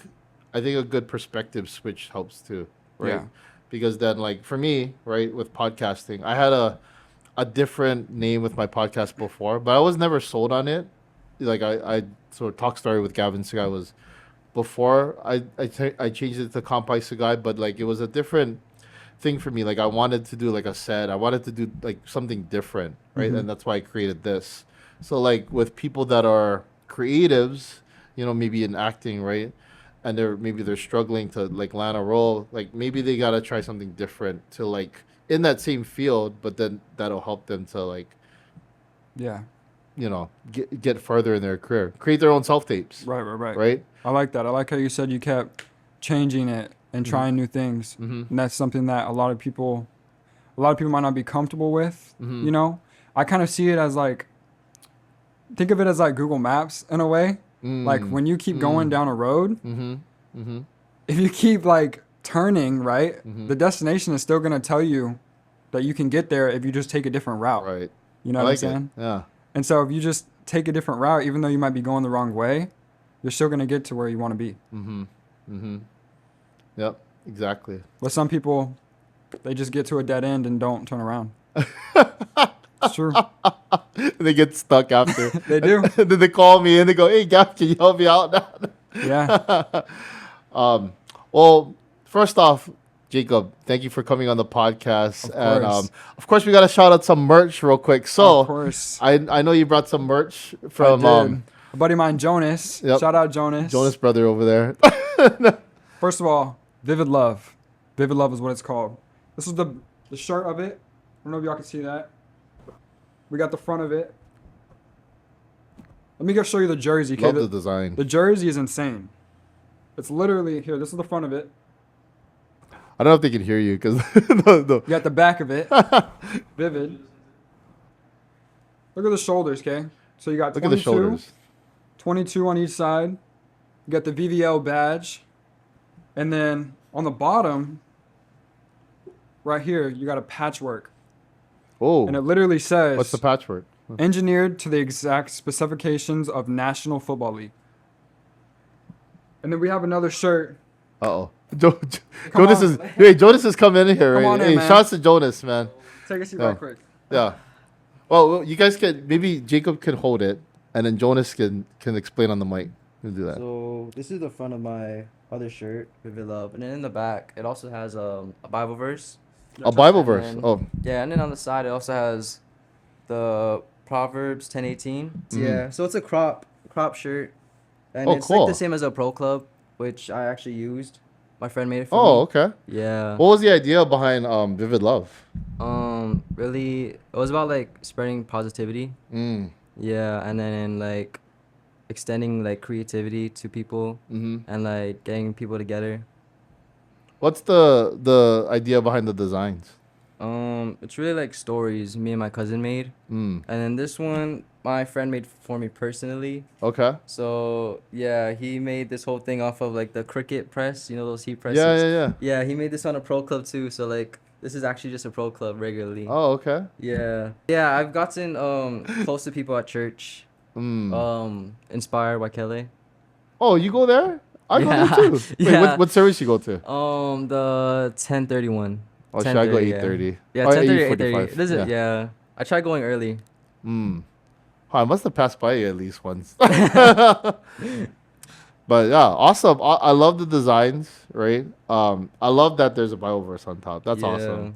I think a good perspective switch helps too, right? Yeah. Because then, like for me, right, with podcasting, I had a different name with my podcast before, but I was never sold on it. Like I sort of talk story with Gavin Sugai was before I changed it to Kampai Sugai, but like it was a different thing for me. Like I wanted to do like a set, I wanted to do like something different, right? And that's why I created this. So like with people that are creatives, you know, maybe in acting, right? And they're struggling to like land a role, like maybe they gotta try something different to like in that same field, but then that'll help them to like, Yeah. you know, get further in their career, create their own self tapes. Right. I like that. I like how you said you kept changing it and trying new things. And that's something that a lot of people might not be comfortable with, you know? I kind of see it as like, think of it as like Google Maps in a way. Like when you keep going down a road, if you keep like turning, right, the destination is still going to tell you that you can get there if you just take a different route. Right. You know what I'm saying? Yeah. And so if you just take a different route, even though you might be going the wrong way, you're still going to get to where you want to be. Yep. Exactly. But some people, they just get to a dead end and don't turn around. It's true. They get stuck after. They do. And then they call me and they go, "Hey, Gav, can you help me out now?" Yeah. Well, first off, Jacob, thank you for coming on the podcast. Of course. And of course, we got to shout out some merch real quick. So, Of course. I know you brought some merch from a buddy of mine, Jonas. Yep. Shout out Jonas. Jonas brother over there. First of all, Vivid Love. Vivid Love is what it's called. This is the shirt of it. I don't know if y'all can see that. We got the front of it. Let me go show you the jersey. Love the design. The jersey is insane. It's literally here. This is the front of it. I don't know if they can hear you because no. You got the back of it. Vivid. Look at the shoulders, okay? So you got 22, Look at the shoulders. 22 on each side. You got the VVL badge. And then on the bottom, right here, you got a patchwork. Oh. And it literally says, What's the patchwork? engineered to the exact specifications of National Football League. And then we have another shirt. Uh-oh. Jonas is Jonas has come in here. Come on in, Hey, man. shouts to Jonas, man. Take a seat Yeah. right quick. Yeah. Well, you guys can maybe Jacob can hold it, and then Jonas can explain on the mic. We'll do that. So this is the front of my other shirt, Vivid Love, and then in the back it also has a Bible verse. A Bible And verse. then- Oh, Yeah, and then on the side it also has the Proverbs 10:18. Yeah, so it's a crop shirt, and Oh, it's cool. like the same as a Pro Club, which I actually used. My friend made it for oh, me. okay. Yeah. What was the idea behind Vivid Love? Really, it was about like spreading positivity. Yeah, and then like extending like creativity to people and like getting people together. What's the idea behind the designs? It's really like stories me and my cousin made, and then this one my friend made for me personally. Okay. So yeah, he made this whole thing off of like the cricket press, you know, those heat presses. Yeah. Yeah, he made this on a pro club too. So like this is actually just a pro club regularly. Oh, okay. Yeah. Yeah, I've gotten close to people at church. Inspired by Kelly. Oh, you go there? I go there too. Wait, Yeah. what service you go to? The 10:31. Oh, should I go 10:30, 8:30? Yeah, Oh, 10:30, 8:45. 8:30. Does it? Yeah. I tried going early. Oh, I must have passed by you at least once. But yeah, awesome. I love the designs, right? I love that there's a Bible verse on top. That's awesome.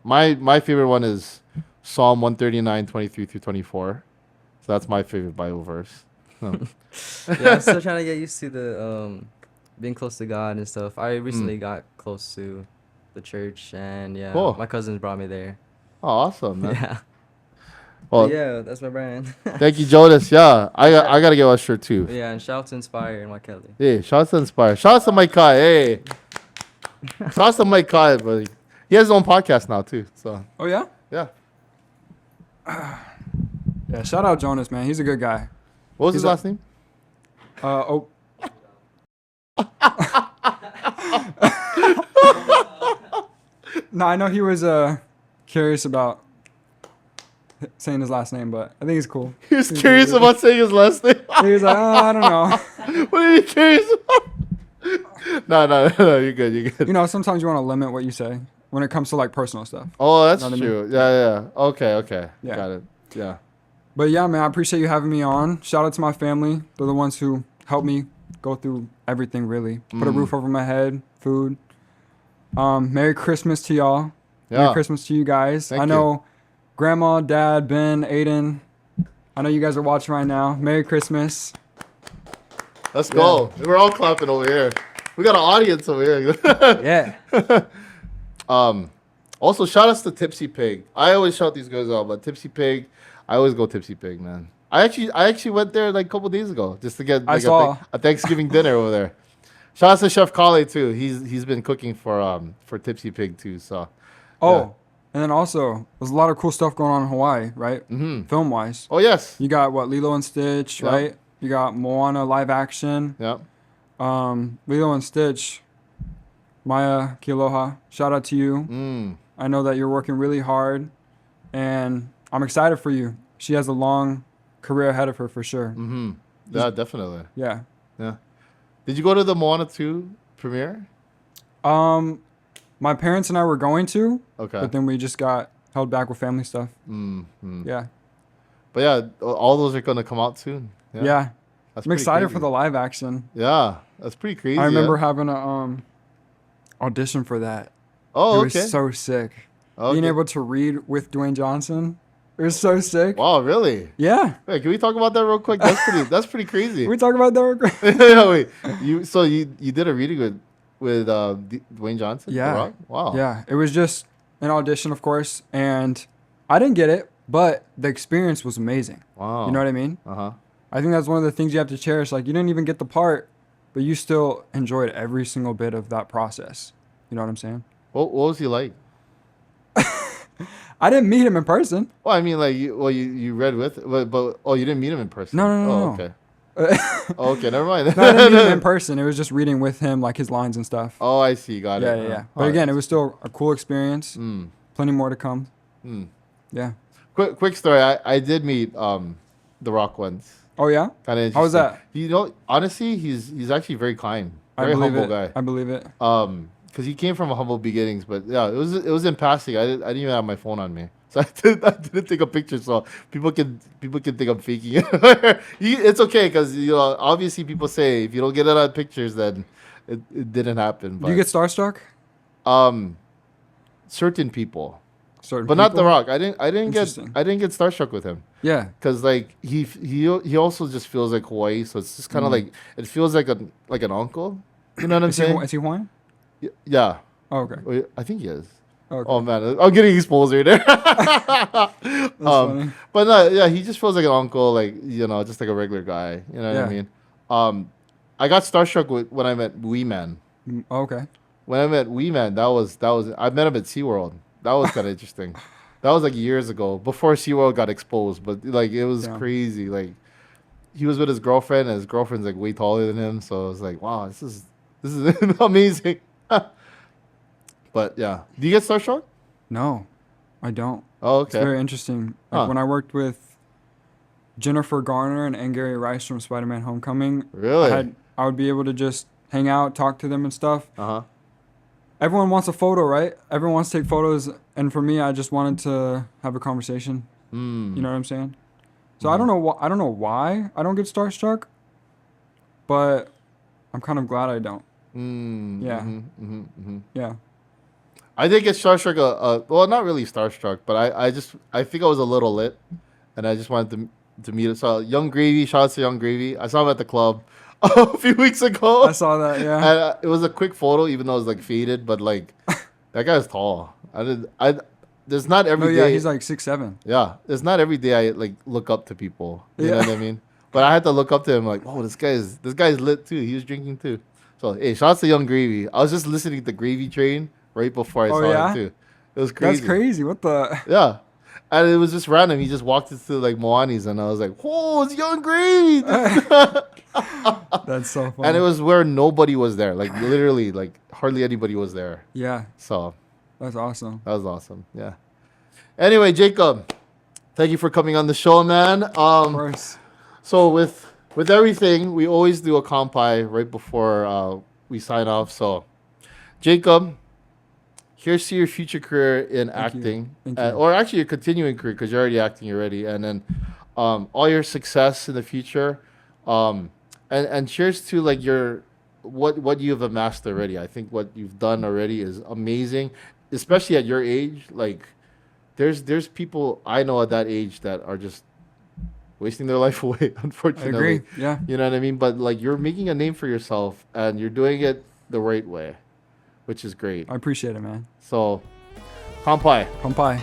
My favorite one is Psalm 139:23 through 24. So that's my favorite Bible verse. Yeah, I'm still trying to get used to the being close to God and stuff. I recently got close to the church, and yeah, Cool. my cousins brought me there. Oh, awesome, man. Yeah. Well, Yeah, that's my brand. thank you, Jonas. Yeah, I gotta get a shirt too. Yeah, and shout out to Inspire and my Kelly. Hey, shout out to Inspire. Shout out to Mike Kai. Hey, shout out to Mike Kai, but he has his own podcast now too. So Oh yeah. yeah. Yeah. Shout out Jonas, man. He's a good guy. What was He's his a- last name? Oh. No, I know he was curious about saying his last name, but I think he's cool. He was curious about saying his last name. He was like, I don't know. What are you curious about? No, you're good. You're good. You know, sometimes you want to limit what you say when it comes to like personal stuff. Oh, that's Know what I true. Yeah. Okay. Yeah. Got it. Yeah. But yeah, man, I appreciate you having me on. Shout out to my family. They're the ones who helped me go through everything, really. Put a roof over my head, food. Merry Christmas to y'all. Yeah. Merry Christmas to you guys. Thank I know Grandma, Dad, Ben, Aiden. I know you guys are watching right now. Merry Christmas. Let's go. We're all clapping over here. We got an audience over here. Yeah. Also, shout outs to Tipsy Pig. I always shout these guys out, but Tipsy Pig, I always go Tipsy Pig, man. I actually went there like a couple days ago just to get like a Thanksgiving dinner over there. Shout out to Chef Kale too. He's been cooking for Tipsy Pig too. So. Oh, yeah. and then also, there's a lot of cool stuff going on in Hawaii, right? Mm-hmm. Film-wise. Oh yes. You got what, Lilo and Stitch, Yep. right? You got Moana live action. Yeah. Lilo and Stitch. Maya Kiloha, shout out to you. I know that you're working really hard, and I'm excited for you. She has a long career ahead of her for sure. Mm-hmm. Yeah, definitely. Yeah. Yeah. Did you go to the Moana 2 premiere? My parents and I were going to, Okay. but then we just got held back with family stuff. Mm-hmm. Yeah. But yeah, all those are gonna come out soon. Yeah. That's I'm pretty excited crazy. for the live action. Yeah, that's pretty crazy. I remember yeah? having a audition for that. Oh, It was okay. so sick. Okay. Being able to read with Dwayne Johnson. It was so sick. Wow, really? Yeah. Wait, can we talk about that real quick? That's pretty crazy. We talk about that real quick. Yeah, wait, you did a reading with Dwayne Johnson? The Yeah. Rock? Wow. Yeah. It was just an audition, of course, and I didn't get it, but the experience was amazing. Wow. You know what I mean? Uh-huh. I think that's one of the things you have to cherish. Like, you didn't even get the part, but you still enjoyed every single bit of that process. You know what I'm saying? What was he like? I didn't meet him in person. Well, I mean, like, you read with, but you didn't meet him in person. No. Oh, okay. Okay, never mind. No, I didn't meet him in person. It was just reading with him, like his lines and stuff. Oh, I see. Got it. Yeah. But again, it was still a cool experience. Plenty more to come. Yeah. Quick story. I did meet The Rock once. Oh yeah. Kind of interesting. How was that? You know, honestly, he's actually very kind, I very believe humble it. guy. I believe it. Because he came from humble beginnings, but yeah, it was in passing. I didn't even have my phone on me, so I didn't take a picture. So people can think I'm faking it. It's okay because obviously people say if you don't get it on pictures, then it didn't happen. But, Do you get starstruck? certain people, Certain but not The people? Rock. I didn't get Interesting. starstruck with him. Yeah. Because like he also just feels like Hawaii, so it's just kind of like it feels like an uncle. You know what I'm saying? Is he Hawaiian? Yeah. Oh, okay. Wait, I think he is. Okay. Oh man, I'm getting exposed right there. That's funny. But no, yeah, he just feels like an uncle, like just like a regular guy. You know what I Yeah. mean? I got starstruck when I met Wee Man. Okay. when I met Wee Man, that was I met him at SeaWorld. That was kind of interesting. That was like years ago, before SeaWorld got exposed. But like it was crazy. Like he was with his girlfriend, and his girlfriend's like way taller than him. So I was like, wow, this is amazing. But yeah, do you get starstruck? No, I don't. Oh, okay. It's very interesting. Like when I worked with Jennifer Garner and Gary Rice from Spider-Man: Homecoming, really, I would be able to just hang out, talk to them and stuff. Uh-huh. Everyone wants a photo, right? Everyone wants to take photos, and for me, I just wanted to have a conversation. You know what I'm saying? So I don't know. I don't know why I don't get starstruck, but I'm kind of glad I don't. Yeah. Yeah. I did get starstruck. Well, not really starstruck, but I think I was a little lit, and I just wanted to meet. So Young Gravy, shout out to Young Gravy. I saw him at the club a few weeks ago. I saw that. Yeah. And, it was a quick photo, even though it was like faded, but like that guy's tall. There's not every day. Yeah, he's like 6'7". Yeah, it's not every day I like look up to people. You know what I mean? But I had to look up to him like, oh, this guy's lit too. He was drinking too. So hey, shout out to Young Gravy. I was just listening to Gravy Train right before I saw him too. It was crazy. That's crazy. What the? Yeah. And it was just random. He just walked into like Moani's, and I was like, whoa, it's Young Gravy. That's so funny. And it was where nobody was there. Like literally, like hardly anybody was there. Yeah. So that's awesome. That was awesome. Yeah. Anyway, Jacob, thank you for coming on the show, man. Of course. So with everything, we always do a Kampai right before we sign off. So, Jacob, here's to your future career in acting, or actually your continuing career, because you're already acting already, and then all your success in the future, and cheers to like what you have amassed already. I think what you've done already is amazing, especially at your age. Like there's people I know at that age that are just wasting their life away, unfortunately. I agree. Yeah. You know what I mean? But like you're making a name for yourself, and you're doing it the right way, which is great. I appreciate it, man. So, Kampai. Kampai.